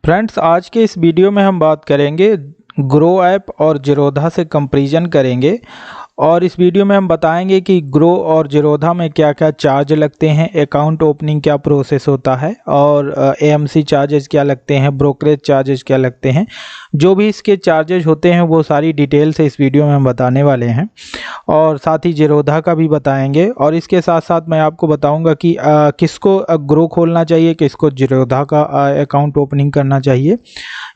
Friends, आज के इस वीडियो में हम बात करेंगे ग्रो ऐप और ज़ीरोधा से कंपैरिजन करेंगे। और इस वीडियो में हम बताएंगे कि ग्रो और ज़ीरोधा में क्या क्या चार्ज लगते हैं, अकाउंट ओपनिंग क्या प्रोसेस होता है और एएमसी चार्जेस क्या लगते हैं, ब्रोकरेज चार्जेस क्या लगते हैं। जो भी इसके चार्जेस होते हैं वो सारी डिटेल से इस वीडियो में हम बताने वाले हैं और साथ ही ज़ीरोधा का भी बताएंगे। और इसके साथ साथ मैं आपको बताऊंगा कि किसको ग्रो खोलना चाहिए, किसको ज़ीरोधा का अकाउंट ओपनिंग करना चाहिए।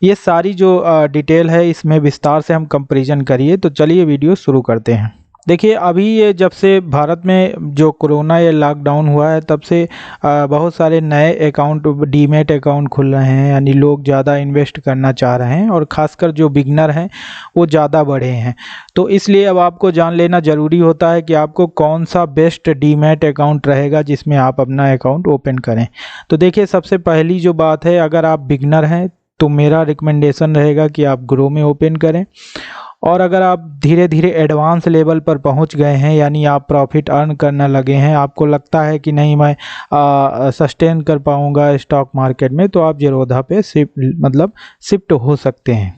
ये सारी जो डिटेल है इसमें विस्तार से हम कंपैरिजन करिए। तो चलिए वीडियो शुरू करते हैं। देखिए, अभी ये जब से भारत में जो कोरोना या लॉकडाउन हुआ है तब से बहुत सारे नए अकाउंट, डीमैट अकाउंट खुल रहे हैं, यानी लोग ज़्यादा इन्वेस्ट करना चाह रहे हैं और ख़ासकर जो बिगनर हैं वो ज़्यादा बढ़े हैं। तो इसलिए अब आपको जान लेना ज़रूरी होता है कि आपको कौन सा बेस्ट डीमैट अकाउंट रहेगा जिसमें आप अपना अकाउंट ओपन करें। तो देखिए, सबसे पहली जो बात है, अगर आप बिगनर हैं तो मेरा रिकमेंडेशन रहेगा कि आप ग्रो में ओपन करें। और अगर आप धीरे धीरे एडवांस लेवल पर पहुंच गए हैं, यानी आप प्रॉफिट अर्न करने लगे हैं, आपको लगता है कि नहीं मैं सस्टेन कर पाऊंगा स्टॉक मार्केट में, तो आप ज़ीरोधा पे शिफ्ट हो सकते हैं।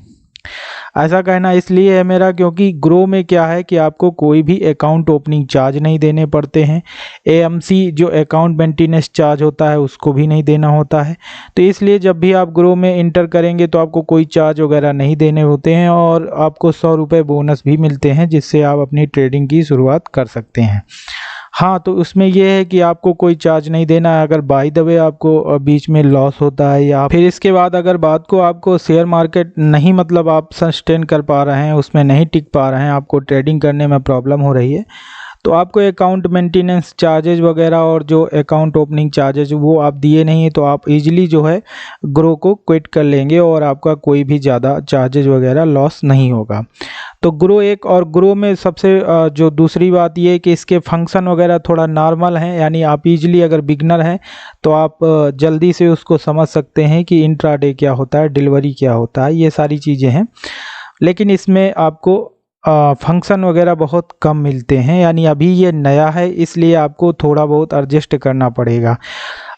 ऐसा कहना इसलिए है मेरा क्योंकि ग्रो में क्या है कि आपको कोई भी अकाउंट ओपनिंग चार्ज नहीं देने पड़ते हैं। एएमसी जो अकाउंट मेंटेनेंस चार्ज होता है उसको भी नहीं देना होता है। तो इसलिए जब भी आप ग्रो में इंटर करेंगे तो आपको कोई चार्ज वगैरह नहीं देने होते हैं और आपको 100 रुपये बोनस भी मिलते हैं जिससे आप अपनी ट्रेडिंग की शुरुआत कर सकते हैं। हाँ, तो उसमें यह है कि आपको कोई चार्ज नहीं देना है। अगर बाय द वे आपको बीच में लॉस होता है या फिर इसके बाद अगर बात को आपको शेयर मार्केट नहीं आप सस्टेन कर पा रहे हैं, उसमें नहीं टिक पा रहे हैं, आपको ट्रेडिंग करने में प्रॉब्लम हो रही है, तो आपको अकाउंट मेंटेनेंस चार्जेज वगैरह और जो अकाउंट ओपनिंग चार्जेज वो आप दिए नहीं है, तो आप इजीली जो है ग्रो को क्विट कर लेंगे और आपका कोई भी ज़्यादा चार्जेज वगैरह लॉस नहीं होगा। तो ग्रो एक, और ग्रो में सबसे जो दूसरी बात ये है कि इसके फंक्शन वगैरह थोड़ा नॉर्मल हैं, यानी आप इजीली अगर बिगनर हैं तो आप जल्दी से उसको समझ सकते हैं कि इंट्राडे क्या होता है, डिलीवरी क्या होता है, ये सारी चीज़ें हैं। लेकिन इसमें आपको फंक्शन वगैरह बहुत कम मिलते हैं, यानी अभी ये नया है इसलिए आपको थोड़ा बहुत एडजस्ट करना पड़ेगा।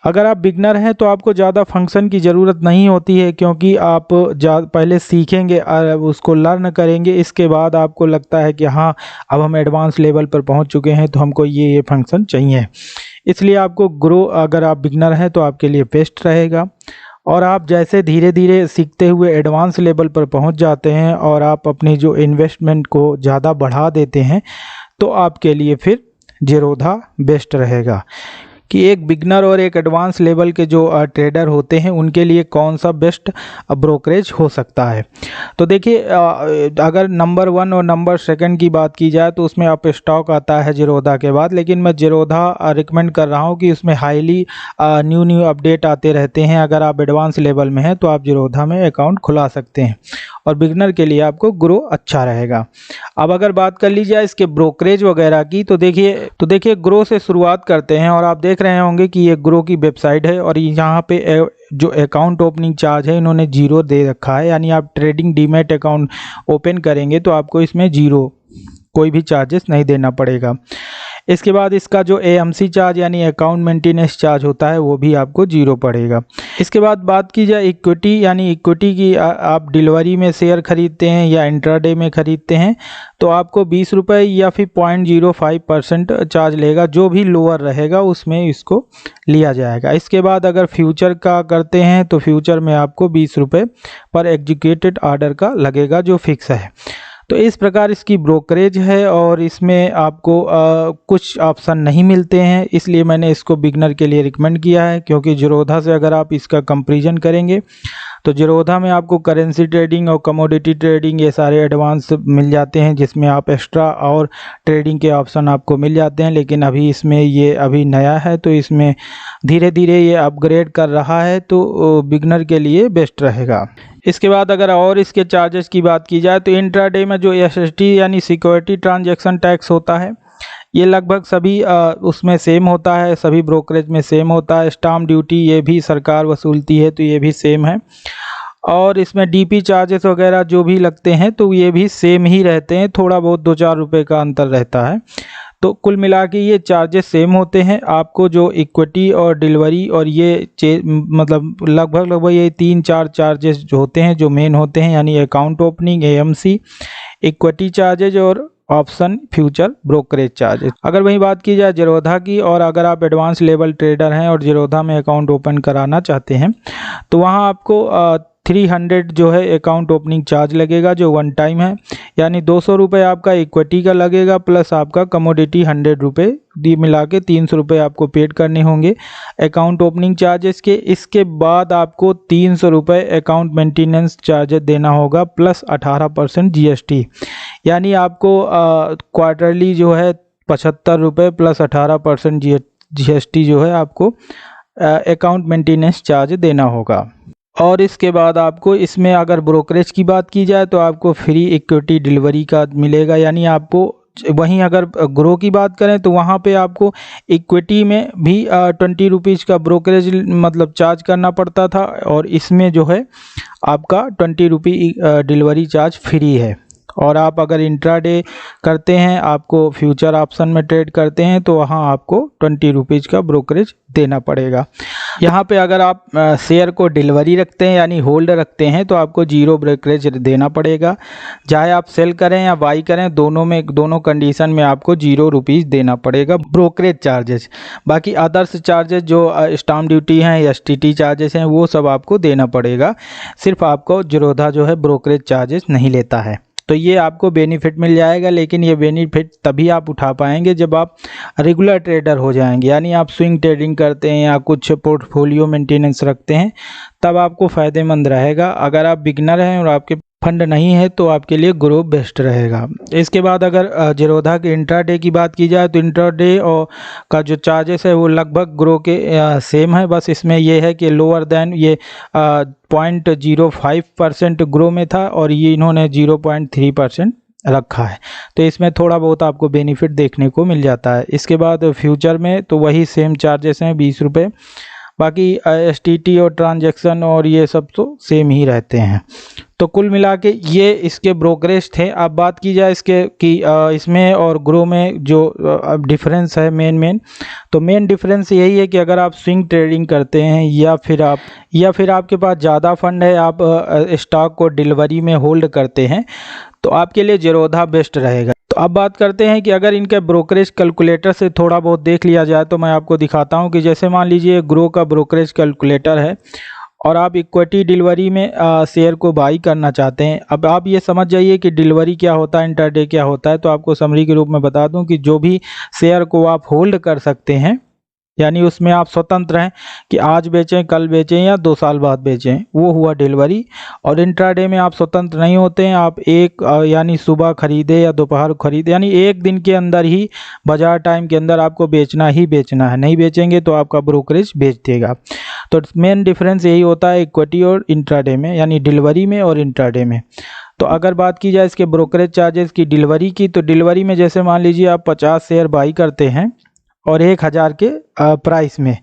अगर आप बिगनर हैं तो आपको ज़्यादा फंक्शन की ज़रूरत नहीं होती है क्योंकि आप पहले सीखेंगे और उसको लर्न करेंगे, इसके बाद आपको लगता है कि हाँ अब हम एडवांस लेवल पर पहुंच चुके हैं तो हमको ये फंक्शन चाहिए। इसलिए आपको ग्रो, अगर आप बिगनर हैं तो आपके लिए बेस्ट रहेगा। और आप जैसे धीरे धीरे सीखते हुए एडवांस लेवल पर पहुंच जाते हैं और आप अपनी जो इन्वेस्टमेंट को ज़्यादा बढ़ा देते हैं तो आपके लिए फिर ज़ीरोधा बेस्ट रहेगा। कि एक बिगनर और एक एडवांस लेवल के जो ट्रेडर होते हैं उनके लिए कौन सा बेस्ट ब्रोकरेज हो सकता है। तो देखिए, अगर नंबर 1 और नंबर 2 की बात की जाए तो उसमें अप स्टॉक आता है ज़ीरोधा के बाद, लेकिन मैं ज़ीरोधा रिकमेंड कर रहा हूँ कि उसमें हाईली न्यू अपडेट आते रहते हैं। अगर आप एडवांस लेवल में हैं तो आप ज़ीरोधा में अकाउंट खुला सकते हैं और बिगनर के लिए आपको ग्रो अच्छा रहेगा। अब अगर बात कर ली जाए इसके ब्रोकरेज वगैरह की तो देखिए ग्रो से शुरुआत करते हैं। और आप देख रहे होंगे कि ये ग्रो की वेबसाइट है और यहाँ पे जो अकाउंट ओपनिंग चार्ज है इन्होंने 0 दे रखा है, यानी आप ट्रेडिंग डीमैट अकाउंट ओपन करेंगे तो आपको इसमें 0 कोई भी चार्जेस नहीं देना पड़ेगा। इसके बाद इसका जो एएमसी चार्ज यानी अकाउंट मेंटेनेंस चार्ज होता है वो भी आपको 0 पड़ेगा। इसके बाद बात की जाए इक्विटी, यानी इक्विटी की आप डिलीवरी में शेयर खरीदते हैं या इंट्राडे में खरीदते हैं तो आपको 20 रुपये या फिर 0.05% चार्ज लेगा, जो भी लोअर रहेगा उसमें इसको लिया जाएगा। इसके बाद अगर फ्यूचर का करते हैं तो फ्यूचर में आपको 20 रुपये पर एग्जीक्यूटेड ऑर्डर का लगेगा जो फिक्स है। तो इस प्रकार इसकी ब्रोकरेज है और इसमें आपको कुछ ऑप्शन नहीं मिलते हैं, इसलिए मैंने इसको बिगनर के लिए रिकमेंड किया है। क्योंकि ज़ीरोधा से अगर आप इसका कंपैरिजन करेंगे तो ज़ीरोधा में आपको करेंसी ट्रेडिंग और कमोडिटी ट्रेडिंग ये सारे एडवांस मिल जाते हैं जिसमें आप एक्स्ट्रा और ट्रेडिंग के ऑप्शन आपको मिल जाते हैं। लेकिन अभी इसमें ये अभी नया है तो इसमें धीरे धीरे ये अपग्रेड कर रहा है, तो बिगनर के लिए बेस्ट रहेगा। इसके बाद अगर और इसके चार्जेस की बात की जाए तो इंट्राडे में जो एसएसटी यानी सिक्योरिटी ट्रांजैक्शन टैक्स होता है ये लगभग सभी उसमें सेम होता है, सभी ब्रोकरेज में सेम होता है। स्टाम्प ड्यूटी ये भी सरकार वसूलती है तो ये भी सेम है। और इसमें डीपी चार्जेस वगैरह जो भी लगते हैं तो ये भी सेम ही रहते हैं, थोड़ा बहुत 2-4 रुपये का अंतर रहता है। तो कुल मिला के ये चार्जेस सेम होते हैं। आपको जो इक्विटी और डिलीवरी और ये मतलब लगभग ये 3-4 चार्जेस जो होते हैं, जो मेन होते हैं, यानी account opening, AMC, equity charges और ऑप्शन फ्यूचर ब्रोकरेज चार्जेस। अगर वही बात की जाए जीरोधा की, और अगर आप एडवांस लेवल ट्रेडर हैं और जीरोधा में अकाउंट ओपन कराना चाहते हैं तो वहाँ आपको 300 जो है अकाउंट ओपनिंग चार्ज लगेगा, जो वन टाइम है, यानी 200 रुपये आपका इक्विटी का लगेगा, प्लस आपका कमोडिटी 100 रुपये, दी मिला के 300 रुपये आपको पेड करने होंगे अकाउंट ओपनिंग चार्जेस के। इसके बाद आपको 300 रुपये अकाउंट मेंटेनेंस चार्जेस देना होगा, प्लस 18% जीएसटी, यानी आपको क्वार्टरली जो है 75 रुपये प्लस 18% जीएसटी जो है आपको अकाउंट मेंटेनेंस चार्ज देना होगा। और इसके बाद आपको इसमें अगर ब्रोकरेज की बात की जाए तो आपको फ्री इक्विटी डिलीवरी का मिलेगा, यानी आपको वहीं अगर ग्रो की बात करें तो वहाँ पे आपको इक्विटी में भी 20 रुपीज़ का ब्रोकरेज मतलब चार्ज करना पड़ता था, और इसमें जो है आपका 20 रुपये डिलीवरी चार्ज फ्री है। और आप अगर इंट्राडे करते हैं, आपको फ्यूचर ऑप्शन में ट्रेड करते हैं, तो वहाँ आपको 20 रुपीज़ का ब्रोकरेज देना पड़ेगा। यहाँ पे अगर आप शेयर को डिलीवरी रखते हैं यानी होल्ड रखते हैं तो आपको 0 ब्रोकरेज देना पड़ेगा। चाहे आप सेल करें या बाई करें, दोनों कंडीशन में आपको 0 रुपीज़ देना पड़ेगा ब्रोकरेज चार्जेस। बाकी अदर्स चार्जेस जो स्टाम्प ड्यूटी हैं, एसटीटी चार्जेस हैं, वो सब आपको देना पड़ेगा। सिर्फ आपको जीरोधा जो है ब्रोकरेज चार्जेस नहीं लेता है। तो ये आपको बेनिफिट मिल जाएगा, लेकिन ये बेनिफिट तभी आप उठा पाएंगे जब आप रेगुलर ट्रेडर हो जाएंगे, यानी आप स्विंग ट्रेडिंग करते हैं या कुछ पोर्टफोलियो मेंटेनेंस रखते हैं, तब आपको फ़ायदेमंद रहेगा। अगर आप बिगनर हैं और आपके फंड नहीं है तो आपके लिए ग्रो बेस्ट रहेगा। इसके बाद अगर जीरोधा के इंट्राडे की बात की जाए तो इंट्राडे और का जो चार्जेस है वो लगभग ग्रो के सेम है, बस इसमें ये है कि लोअर देन ये 0.05% ग्रो में था और ये इन्होंने 0.3% रखा है, तो इसमें थोड़ा बहुत आपको बेनिफिट देखने को मिल जाता है। इसके बाद फ्यूचर में तो वही सेम चार्जेस हैं 20 रुपये, बाकी एसटीटी और ट्रांजैक्शन और ये सब तो सेम ही रहते हैं। तो कुल मिला के ये इसके ब्रोकरेज थे। अब बात की जाए इसके कि इसमें और ग्रो में जो डिफरेंस है मेन तो मेन डिफरेंस यही है कि अगर आप स्विंग ट्रेडिंग करते हैं या फिर आपके पास ज़्यादा फंड है, आप स्टॉक को डिलीवरी में होल्ड करते हैं, तो आपके लिए जीरोधा बेस्ट रहेगा। तो अब बात करते हैं कि अगर इनके ब्रोकरेज कैलकुलेटर से थोड़ा बहुत देख लिया जाए तो मैं आपको दिखाता हूं कि जैसे मान लीजिए ग्रो का ब्रोकरेज कैलकुलेटर है और आप इक्विटी डिलीवरी में शेयर को बाई करना चाहते हैं। अब आप ये समझ जाइए कि डिलीवरी क्या होता है, इंटरडे क्या होता है। तो आपको समरी के रूप में बता दूं कि जो भी शेयर को आप होल्ड कर सकते हैं, यानी उसमें आप स्वतंत्र हैं कि आज बेचें, कल बेचें या 2 साल बाद बेचें, वो हुआ डिलीवरी। और इंट्राडे में आप स्वतंत्र नहीं होते हैं, आप यानी सुबह खरीदे या दोपहर खरीदे, यानी एक दिन के अंदर ही बाजार टाइम के अंदर आपको बेचना ही बेचना है, नहीं बेचेंगे तो आपका ब्रोकरेज बेच देगा। तो मेन डिफरेंस यही होता है इक्विटी और इंट्राडे में, यानी डिलीवरी में और इंट्राडे में। तो अगर बात की जाए इसके ब्रोकरेज चार्जेस की डिलीवरी की, तो डिलीवरी में जैसे मान लीजिए आप 50 शेयर बाई करते हैं और 1000 के प्राइस में,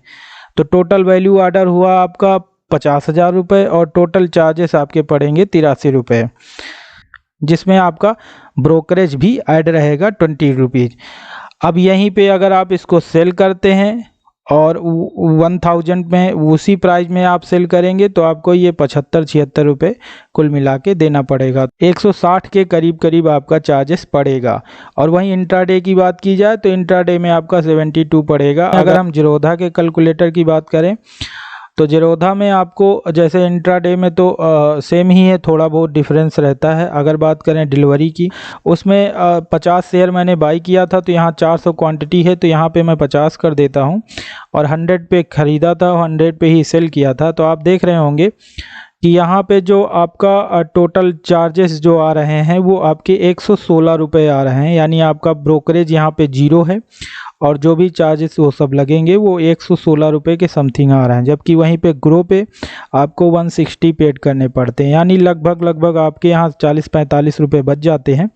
तो टोटल वैल्यू ऑर्डर हुआ आपका 50,000 रुपये और टोटल चार्जेस आपके पड़ेंगे 83 रुपये, जिसमें आपका ब्रोकरेज भी ऐड रहेगा 20 रुपीज़। अब यहीं पे अगर आप इसको सेल करते हैं और 1000 में उसी प्राइस में आप सेल करेंगे तो आपको ये 75-76 रुपये कुल मिला के देना पड़ेगा। 160 के करीब आपका चार्जेस पड़ेगा। और वहीं इंट्राडे की बात की जाए तो इंट्राडे में आपका 72 पड़ेगा। अगर हम जीरोधा के कैलकुलेटर की बात करें तो जीरोधा में आपको जैसे इंट्राडे में तो सेम ही है, थोड़ा बहुत डिफरेंस रहता है। अगर बात करें डिलीवरी की, उसमें 50 शेयर मैंने बाई किया था तो यहाँ 400 क्वांटिटी है तो यहाँ पे मैं 50 कर देता हूँ, और 100 पे ख़रीदा था, 100 पे ही सेल किया था। तो आप देख रहे होंगे कि यहाँ पे जो आपका टोटल चार्जेस जो आ रहे हैं वो आपके 116 रुपये आ रहे हैं, यानी आपका ब्रोकरेज यहाँ पे 0 है और जो भी चार्जेस वो सब लगेंगे वो 116 रुपये के समथिंग आ रहे हैं। जबकि वहीं पे ग्रो पे आपको 160 पेड करने पड़ते हैं, यानी लगभग आपके यहाँ 40-45 रुपये बच जाते हैं।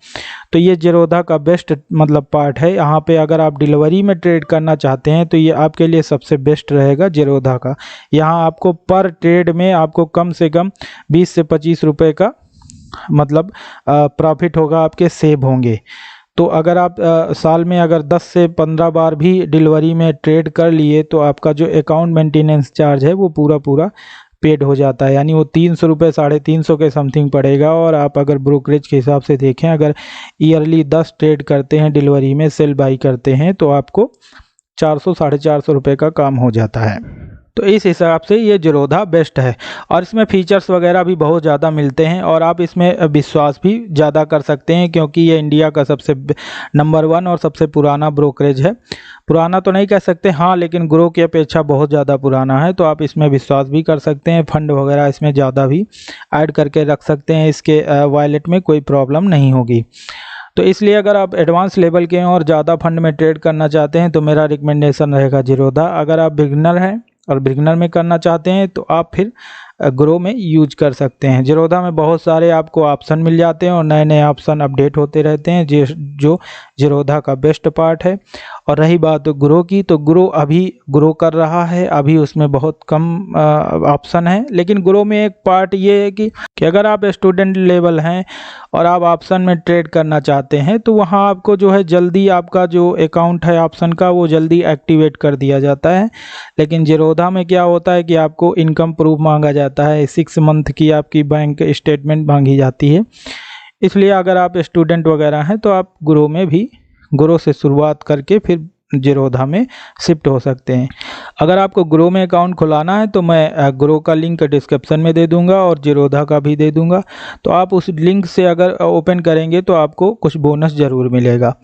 तो ये जीरोधा का बेस्ट मतलब पार्ट है। यहाँ पे अगर आप डिलीवरी में ट्रेड करना चाहते हैं तो ये आपके लिए सबसे बेस्ट रहेगा जीरोधा का। यहाँ आपको पर ट्रेड में आपको कम से कम 20 से 25 रुपये का मतलब प्रॉफिट होगा, आपके सेव होंगे। तो अगर आप साल में अगर 10 से 15 बार भी डिलीवरी में ट्रेड कर लिए तो आपका जो अकाउंट मेंटेनेंस चार्ज है वो पूरा पेड हो जाता है, यानी वो 300 रुपये 350 के समथिंग पड़ेगा। और आप अगर ब्रोकरेज के हिसाब से देखें, अगर ईयरली 10 ट्रेड करते हैं डिलीवरी में, सेल बाई करते हैं, तो आपको 400 450 रुपये का काम हो जाता है। तो इस हिसाब से ये ज़ीरोधा बेस्ट है और इसमें फ़ीचर्स वगैरह भी बहुत ज़्यादा मिलते हैं और आप इसमें विश्वास भी ज़्यादा कर सकते हैं, क्योंकि ये इंडिया का सबसे नंबर 1 और सबसे पुराना ब्रोकरेज है। पुराना तो नहीं कह सकते, हाँ, लेकिन ग्रो की अपेक्षा बहुत ज़्यादा पुराना है। तो आप इसमें विश्वास भी कर सकते हैं, फंड वगैरह इसमें ज़्यादा भी ऐड करके रख सकते हैं, इसके वॉलेट में कोई प्रॉब्लम नहीं होगी। तो इसलिए अगर आप एडवांस लेवल के हैं और ज़्यादा फंड में ट्रेड करना चाहते हैं तो मेरा रिकमेंडेशन रहेगा ज़ीरोधा। अगर आप बिगिनर हैं और बिगिनर में करना चाहते हैं तो आप फिर ग्रो में यूज कर सकते हैं। ज़ीरोधा में बहुत सारे आपको ऑप्शन मिल जाते हैं और नए नए ऑप्शन अपडेट होते रहते हैं, जो ज़ीरोधा का बेस्ट पार्ट है। और रही बात ग्रो की, तो ग्रो अभी ग्रो कर रहा है, अभी उसमें बहुत कम ऑप्शन है। लेकिन ग्रो में एक पार्ट ये है कि अगर आप स्टूडेंट लेवल हैं और आप ऑप्शन में ट्रेड करना चाहते हैं तो वहाँ आपको जो है जल्दी आपका जो अकाउंट है ऑप्शन का वो जल्दी एक्टिवेट कर दिया जाता है। लेकिन ज़ीरोधा में क्या होता है कि आपको इनकम प्रूफ मांगा जाता है, 6 मंथ की आपकी बैंक स्टेटमेंट मांगी जाती है। इसलिए अगर आप स्टूडेंट वगैरह हैं तो आप ग्रो में भी ग्रो से शुरुआत करके फिर ज़ीरोधा में शिफ्ट हो सकते हैं। अगर आपको ग्रो में अकाउंट खुलाना है तो मैं ग्रो का लिंक डिस्क्रिप्शन में दे दूंगा और ज़ीरोधा का भी दे दूंगा। तो आप उस लिंक से अगर ओपन करेंगे तो आपको कुछ बोनस ज़रूर मिलेगा।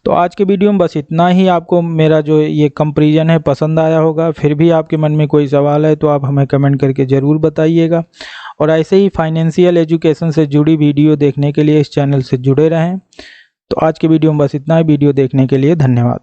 तो आज के वीडियो में बस इतना ही। आपको मेरा जो ये कंपैरिजन है पसंद आया होगा। फिर भी आपके मन में कोई सवाल है तो आप हमें कमेंट करके ज़रूर बताइएगा। और ऐसे ही फाइनेंशियल एजुकेशन से जुड़ी वीडियो देखने के लिए इस चैनल से जुड़े रहें। तो आज के वीडियो में बस इतना ही। वीडियो देखने के लिए धन्यवाद।